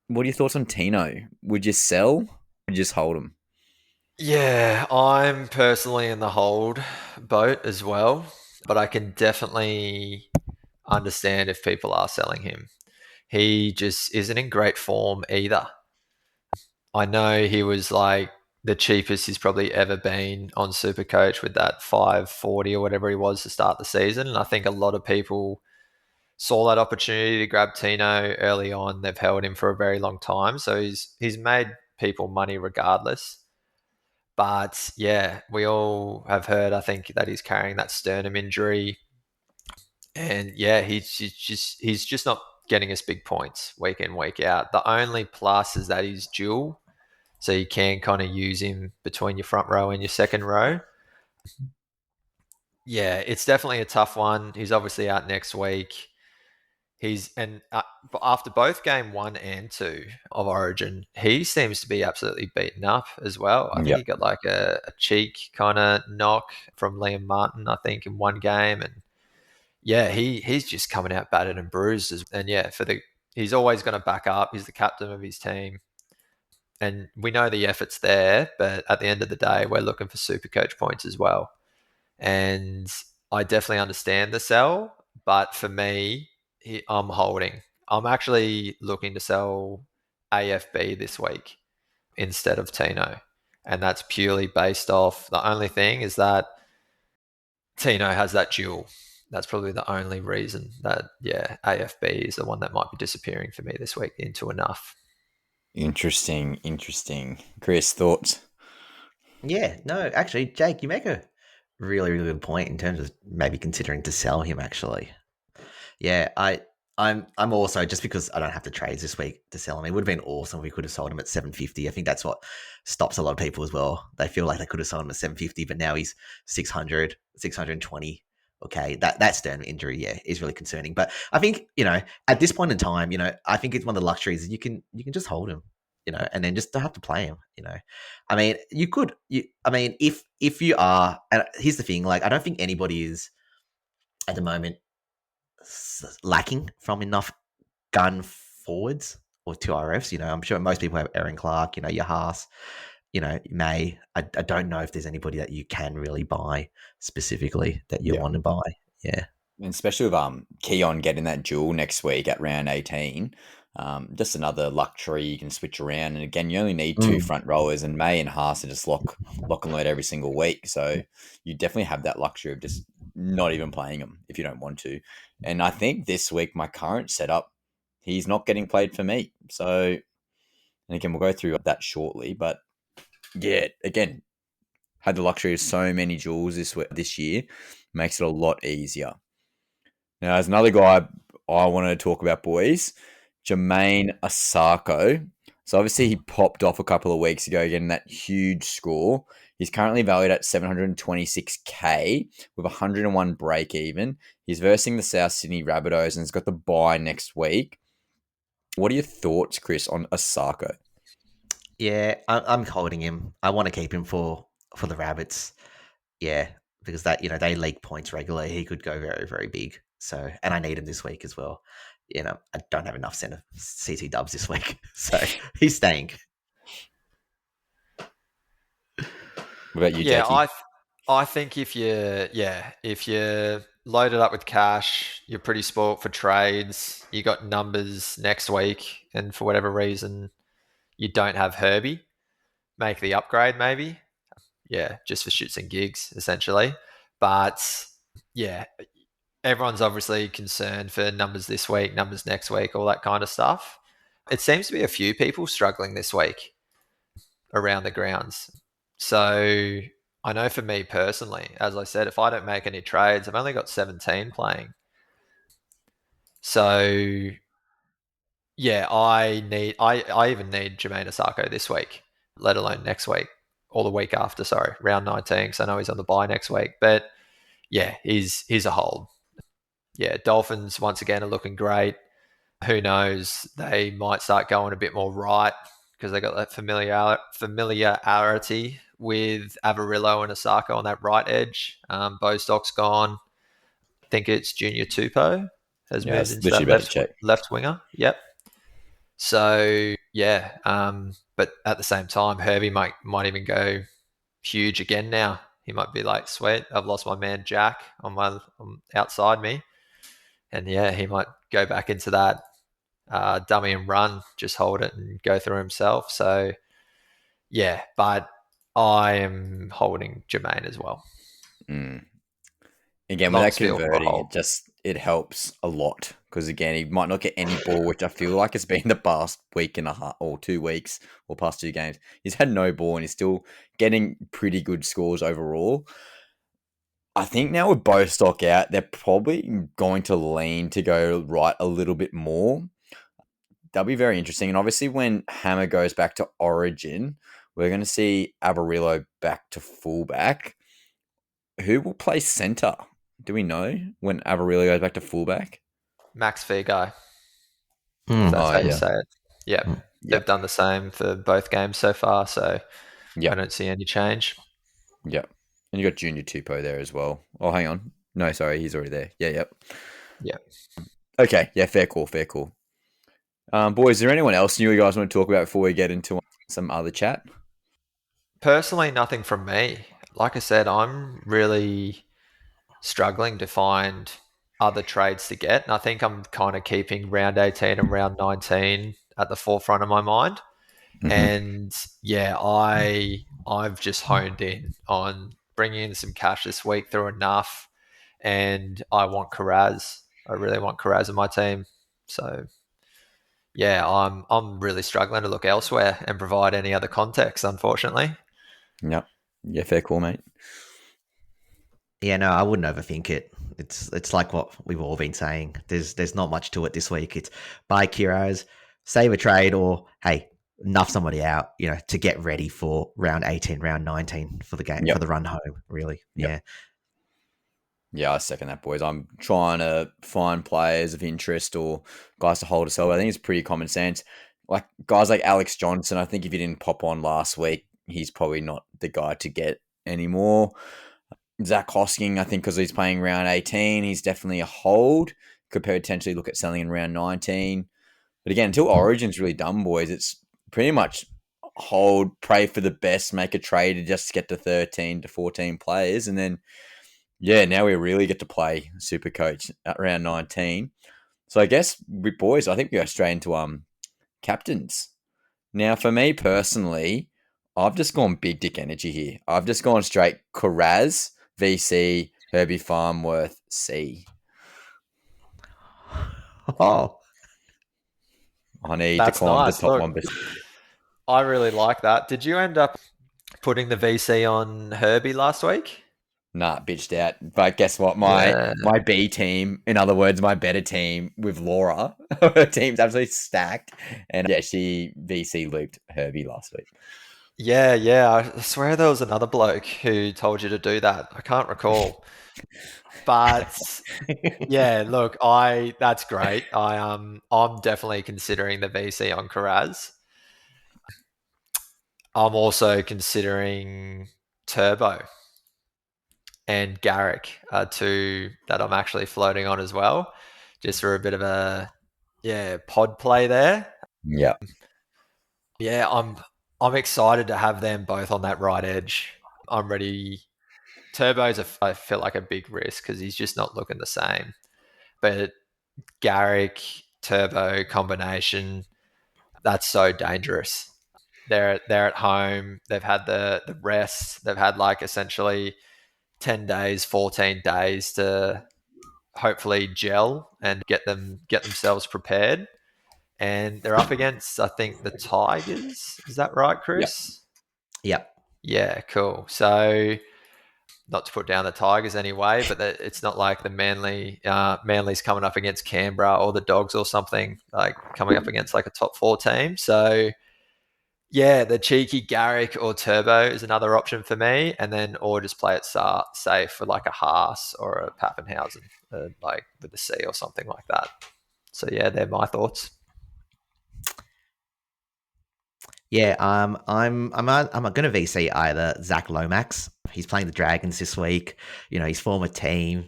what are your thoughts on Tino? Would you sell? Would you just hold him? Yeah, I'm personally in the hold boat as well, but I can definitely understand if people are selling him. He just isn't in great form either. I know he was like the cheapest he's probably ever been on Supercoach with that 540 or whatever he was to start the season. And I think a lot of people saw that opportunity to grab Tino early on. They've held him for a very long time. So he's made people money regardless. But yeah, we all have heard, I think, that he's carrying that sternum injury. And yeah, he's just not getting us big points week in, week out. The only plus is that he's dual. So you can kind of use him between your front row and your second row. Yeah, it's definitely a tough one. He's obviously out next week. After both game 1 and 2 of Origin, he seems to be absolutely beaten up as well. I think he got like a cheek kind of knock from Liam Martin, I think, in one game. And yeah, he's just coming out battered and bruised. And yeah, he's always going to back up. He's the captain of his team. And we know the effort's there, but at the end of the day, we're looking for Supercoach points as well. And I definitely understand the sell, but for me, I'm holding. I'm actually looking to sell AFB this week instead of Tino. And that's purely based off, the only thing is that Tino has that dual. That's probably the only reason that, AFB is the one that might be disappearing for me this week into enough. Interesting. Chris, thoughts? Yeah, no, actually, Jake, you make a really, really good point in terms of maybe considering to sell him, actually. Yeah, I'm also, just because I don't have the trades this week to sell him, it would have been awesome if we could have sold him at 750. I think that's what stops a lot of people as well. They feel like they could have sold him at 750, but now he's 600, 620. Okay, that stern injury, is really concerning. But I think, at this point in time, I think it's one of the luxuries you can just hold him, and then just don't have to play him, I mean, if you are, and here's the thing, like, I don't think anybody is at the moment lacking from enough gun forwards or 2 RFs. I'm sure most people have Aaron Clark, your Haas, May. I don't know if there's anybody that you can really buy specifically that you want to buy. Yeah. And especially with Keon getting that duel next week at round 18, just another luxury you can switch around. And again, you only need two front rowers, and May and Haas are just lock and load every single week. So you definitely have that luxury of just not even playing him if you don't want to. And I think this week, my current setup, he's not getting played for me. So, and again, we'll go through that shortly. But yeah, again, had the luxury of so many duels this year, makes it a lot easier. Now, there's another guy I wanted to talk about, boys, Jermaine Asako. So obviously he popped off a couple of weeks ago, getting that huge score. He's currently valued at 726k with 101 break even. He's versing the South Sydney Rabbitohs and has got the bye next week. What are your thoughts, Chris, on Asako? Yeah, I'm holding him. I want to keep him for the Rabbits. Yeah, because that they leak points regularly. He could go very, very big. So, and I need him this week as well. I don't have enough center CT dubs this week, so he's staying. What about you, Yeah, Jakey? I think if you're loaded up with cash, you're pretty spoilt for trades. You got numbers next week, and for whatever reason, you don't have Herbie, make the upgrade maybe. Yeah, just for shits and gigs, essentially. But yeah, everyone's obviously concerned for numbers this week, numbers next week, all that kind of stuff. It seems to be a few people struggling this week around the grounds. So I know for me personally, as I said, if I don't make any trades, I've only got 17 playing. So yeah, I even need Jermaine Asako this week, let alone next week or the week after, round 19, because I know he's on the bye next week. But yeah, he's a hold. Yeah, Dolphins once again are looking great. Who knows? They might start going a bit more right because they got that familiarity with Avarillo and Asako on that right edge. Bostock's gone. I think it's Junior Tupou has moved into that left winger. Yep. So yeah, but at the same time, Herbie might even go huge again now. He might be like, sweet, I've lost my man Jack on outside me. And yeah, he might go back into that dummy and run, just hold it and go through himself. So yeah, but I am holding Jermaine as well. Again, without converting, it helps a lot because again, he might not get any ball, which I feel like it's been the past week and a half or 2 weeks or past 2 games. He's had no ball and he's still getting pretty good scores overall. I think now with Bostock out, they're probably going to lean to go right a little bit more. That'll be very interesting. And obviously when Hammer goes back to Origin, we're going to see Avarillo back to fullback. Who will play centre? Do we know when Avarillo goes back to fullback? Max Figo. That's how you say it. Yeah. They've done the same for both games so far, so I don't see any change. Yeah. And you got Junior Tupou there as well. Oh, hang on. No, sorry, he's already there. Yeah. Okay. Yeah, fair call. Boys, is there anyone else you guys want to talk about before we get into some other chat? Personally, nothing from me. Like I said, I'm really struggling to find other trades to get. And I think I'm kind of keeping round 18 and round 19 at the forefront of my mind. Mm-hmm. And yeah, I've just honed in on bringing in some cash this week through enough. And I want Kiraz. I really want Kiraz in my team. So yeah, I'm really struggling to look elsewhere and provide any other context, unfortunately. Yep. Yeah, fair call, mate. Yeah, no, I wouldn't overthink it. It's like what we've all been saying. There's not much to it this week. It's buy Kiraz, save a trade, or hey, nuff somebody out, to get ready for round 18, round 19 for the game, for the run home, really. Yep. Yeah, I second that, boys. I'm trying to find players of interest or guys to hold us up. I think it's pretty common sense. Like guys like Alex Johnson, I think if he didn't pop on last week, he's probably not the guy to get anymore. Zach Hosking, I think because he's playing round 18, he's definitely a hold. Could potentially look at selling in round 19. But again, until Origin's really done, boys, it's pretty much hold, pray for the best, make a trade to just get to 13 to 14 players. And then, now we really get to play Supercoach at round 19. So I guess with boys, I think we go straight into captains. Now, for me personally, I've just gone big dick energy here. I've just gone straight Kiraz, VC, Herbie Farmworth, C. Oh, I need That's to climb nice. the top Look, 1%. I really like that. Did you end up putting the VC on Herbie last week? Nah, bitched out. But guess what? My B team, in other words, my better team with Laura, her team's absolutely stacked. And she VC looped Herbie last week. Yeah. I swear there was another bloke who told you to do that. I can't recall. But yeah, look, that's great. I'm definitely considering the VC on Kiraz. I'm also considering Turbo and Garrick are two that I'm actually floating on as well, just for a bit of a pod play there. Yeah. Yeah, I'm excited to have them both on that right edge. I'm ready. Turbo's I feel like a big risk because he's just not looking the same. But Garrick Turbo combination, that's so dangerous. They're at home. They've had the rest. They've had like essentially 10 days, 14 days to hopefully gel and get themselves prepared. And they're up against, I think, the Tigers. Is that right, Chris? Yep. Yeah, cool. So, not to put down the Tigers anyway, but it's not like the Manly's coming up against Canberra or the Dogs or something, like coming up against like a top 4 team. So, yeah, the cheeky Garrick or Turbo is another option for me, and then or just play it safe for like a Haas or a Pappenhausen, like with a C or something like that. So yeah, they're my thoughts. Yeah, I'm gonna VC either Zach Lomax. He's playing the Dragons this week. His former team.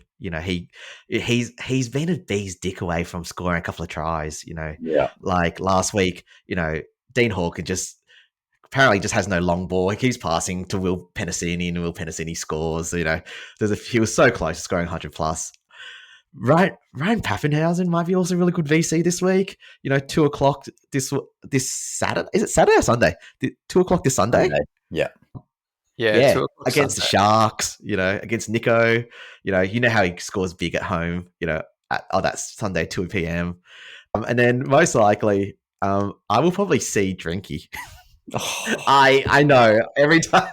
He's been a bee's dick away from scoring a couple of tries. Like last week. Dean Hawkins apparently just has no long ball. He keeps passing to Will Penasini, and Will Penasini scores. He was so close to scoring 100 plus. Ryan Paffenhausen might be also a really good VC this week. 2 o'clock this Saturday. Is it Saturday or Sunday? 2 o'clock this Sunday? Yeah. 2 o'clock against Sunday. The Sharks. Against Nico. You know how he scores big at home. That's Sunday 2 p.m. And then most likely, I will probably see Drinky. I know every time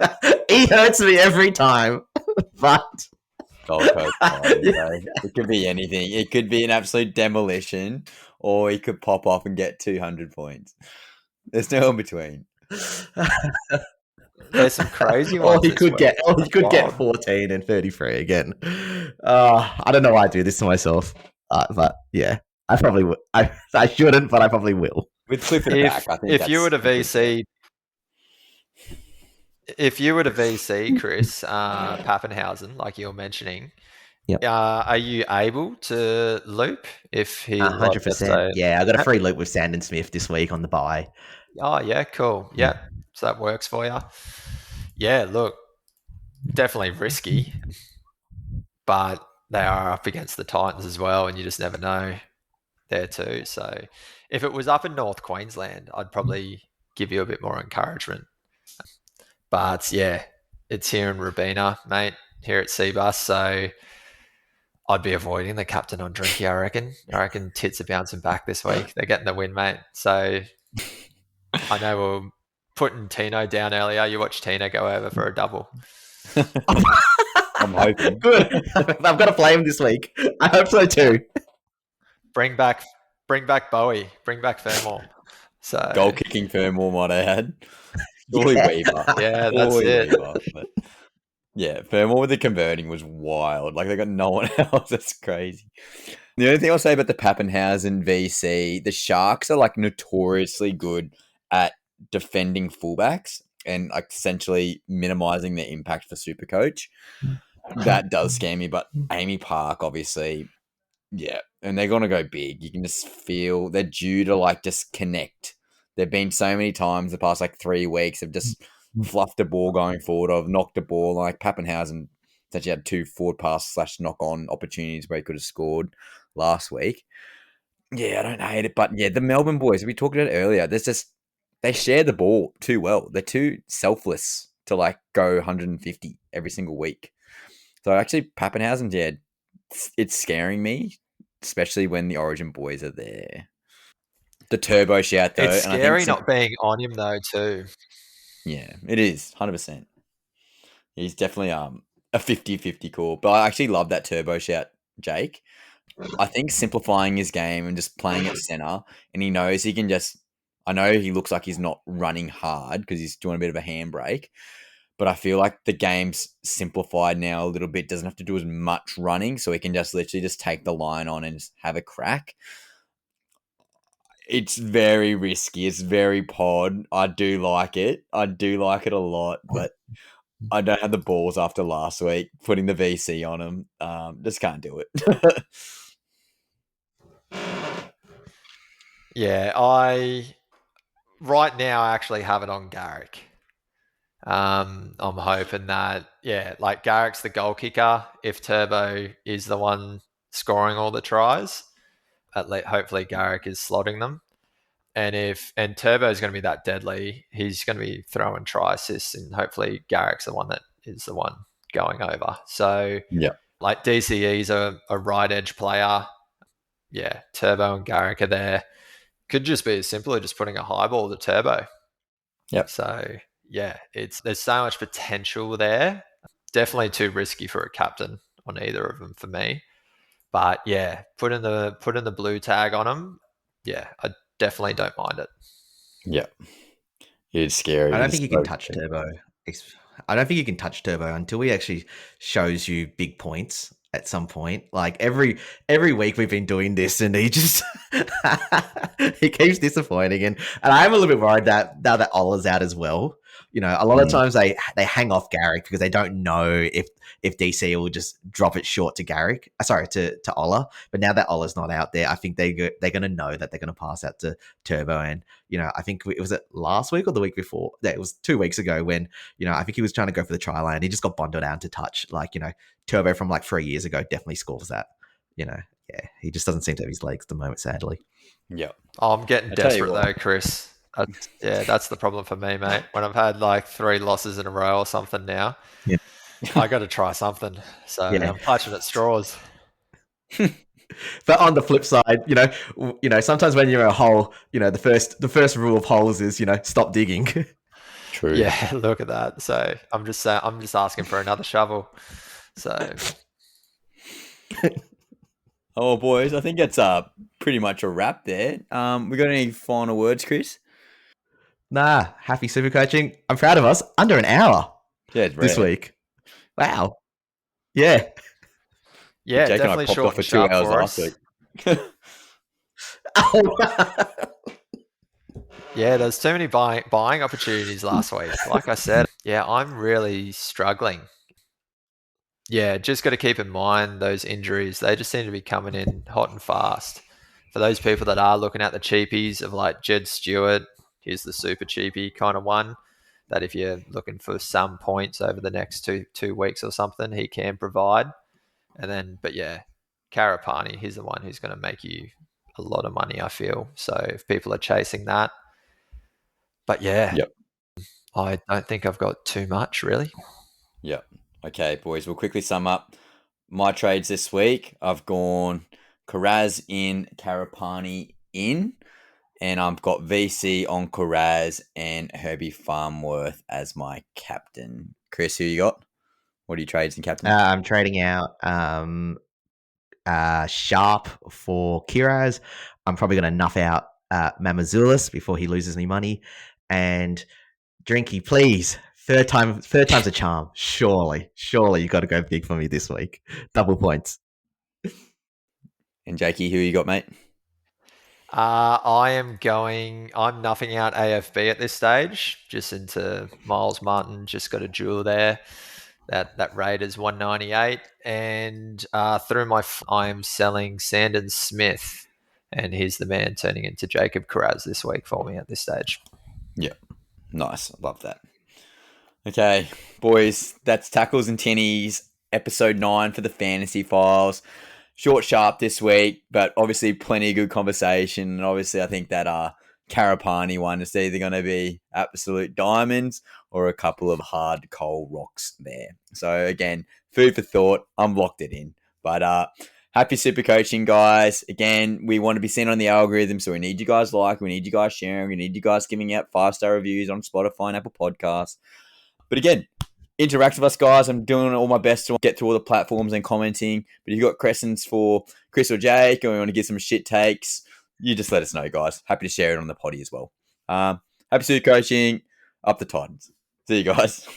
he hurts me every time, but. Gold Coast. It could be anything. It could be an absolute demolition, or he could pop off and get 200 points. There's no in between. There's some crazy ones. He could get 14 and 33 again. I don't know why I do this to myself, but yeah, I probably would. I shouldn't, but I probably will. With Cliff in the back, I think. If you were to VC, Chris, Pappenhausen, like you're mentioning, yep. Are you able to loop if he 100%? Yeah, I got a free loop with Sandon Smith this week on the bye. Oh yeah, cool. Yeah, so that works for you. Yeah, look, definitely risky, but they are up against the Titans as well, and you just never know there too. So, if it was up in North Queensland, I'd probably give you a bit more encouragement. But yeah, it's here in Robina, mate, here at Seabus. So I'd be avoiding the captain on Drinky, I reckon. I reckon Tits are bouncing back this week. They're getting the win, mate. So I know we're putting Tino down earlier. You watched Tino go over for a double. I'm hoping. Good. I've got to play him this week. I hope so too. Bring back Bowie. Bring back Fermor. So goal kicking Fermor might I add. Weaver. Yeah, that's it. But yeah, Fermor with the converting was wild. Like they got no one else. That's crazy. The only thing I'll say about the Pappenhausen VC, the Sharks are like notoriously good at defending fullbacks and like essentially minimizing their impact for Supercoach. That does scare me, but Amy Park, obviously, yeah, and they're gonna go big. You can just feel they're due to like just connect There've been so many times the past like 3 weeks of just fluffed the ball going forward, or knocked the ball. Like Pappenhausen essentially had 2 forward pass / knock on opportunities where he could have scored last week. Yeah, I don't hate it, but yeah, the Melbourne boys we talked about it earlier. There's just they share the ball too well. They're too selfless to like go 150 every single week. So actually, Pappenhausen, yeah, it's scaring me, especially when the Origin boys are there. The turbo shout though, It's and I think scary not being on him though too. yeah, it is 100%. He's definitely a 50-50 call, but I actually love that turbo shout, Jake. I think simplifying his game and just playing at center, and he knows he can just. I know he looks like he's not running hard because he's doing a bit of a handbrake, but I feel like the game's simplified now a little bit. Doesn't have to do as much running, so he can just literally just take the line on and just have a crack. It's very risky. It's very pod. I do like it. I do like it a lot, but I don't have the balls after last week putting the VC on him. Just can't do it. Yeah, right now I actually have it on Garrick. I'm hoping that, like Garrick's the goal kicker. If Turbo is the one scoring all the tries, hopefully Garrick is slotting them. And Turbo is going to be that deadly, he's going to be throwing try assists, and hopefully Garrick's the one that is the one going over. So yeah, like DCE's a right edge player. Yeah, Turbo and Garrick are there. Could just be as simple as just putting a high ball to Turbo. Yep. So yeah, there's so much potential there. Definitely too risky for a captain on either of them for me. But yeah, put in the blue tag on them. Yeah, I definitely don't mind it. Yeah. It's scary. I don't It's think you so can touch scary. Turbo. I don't think you can touch Turbo until he actually shows you big points at some point. Like every week we've been doing this, and he just he keeps disappointing. And I'm a little bit worried that now that Ola's out as well. You know, a lot of times they hang off Garrick because they don't know if DC will just drop it short to Garrick. Sorry, to Ola. But now that Ola's not out there, I think they're going to know that they're going to pass out to Turbo. And I think it was last week or the week before. Yeah, it was 2 weeks ago when I think he was trying to go for the try line. He just got bundled down to touch. Like Turbo from like 3 years ago definitely scores that. Yeah, he just doesn't seem to have his legs at the moment, sadly. Yeah. Oh, I'm getting desperate though, Chris. That's the problem for me, mate. When I've had like 3 losses in a row or something now, yeah, I got to try something. So I'm clutching at straws. But on the flip side, sometimes when you're in a hole, the first rule of holes is stop digging. True. Yeah, look at that. So I'm just asking for another shovel. So. Oh, boys, I think it's pretty much a wrap there. We got any final words, Chris? Nah, happy super coaching. I'm proud of us. Under an hour. Yeah, it's this week. Wow. Yeah. Yeah, Jake definitely and I popped short off for and 2 sharp hours for last us. week. Yeah, there's too many buying opportunities last week. Like I said, I'm really struggling. Yeah, just got to keep in mind those injuries. They just seem to be coming in hot and fast. For those people that are looking at the cheapies of like Jed Stewart, here's the super cheapie kind of one that if you're looking for some points over the next two weeks or something, he can provide. And then, but yeah, Karapani, he's the one who's going to make you a lot of money, I feel. So if people are chasing that, but yeah, Yep. I don't think I've got too much really. Yep. Okay, boys, we'll quickly sum up my trades this week. I've gone Kiraz in, Karapani in, and I've got VC on Kiraz and Herbie Farmworth as my captain. Chris, who you got? What are your trades in captain? I'm trading out Sharp for Kiraz. I'm probably going to nuff out Mamazulis before he loses any money. And Drinky, please. Third time's a charm. Surely you got to go big for me this week. Double points. And Jakey, who you got, mate? I'm nuffing out AFB at this stage, just into Miles Martin, just got a jewel there. That rate is 198. And through I am selling Sandon Smith And he's the man turning into Jacob Kiraz this week for me at this stage. Yeah. Nice. Love that. Okay, boys, that's Tackles and Tinnies, episode 9 for the Fantasy Files. Short, sharp this week, but obviously plenty of good conversation. And obviously, I think that Karapani one is either going to be absolute diamonds or a couple of hard coal rocks there. So again, food for thought. I'm locked it in. But happy super coaching, guys. Again, we want to be seen on the algorithm, so we need you guys we need you guys sharing, we need you guys giving out 5-star reviews on Spotify and Apple Podcasts. But again, interact with us, guys. I'm doing all my best to get to all the platforms and commenting. But if you've got questions for Chris or Jake, or you want to give some shit takes, you just let us know, guys. Happy to share it on the potty as well. Happy super coaching. Up the Titans. See you guys.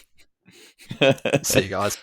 See you guys.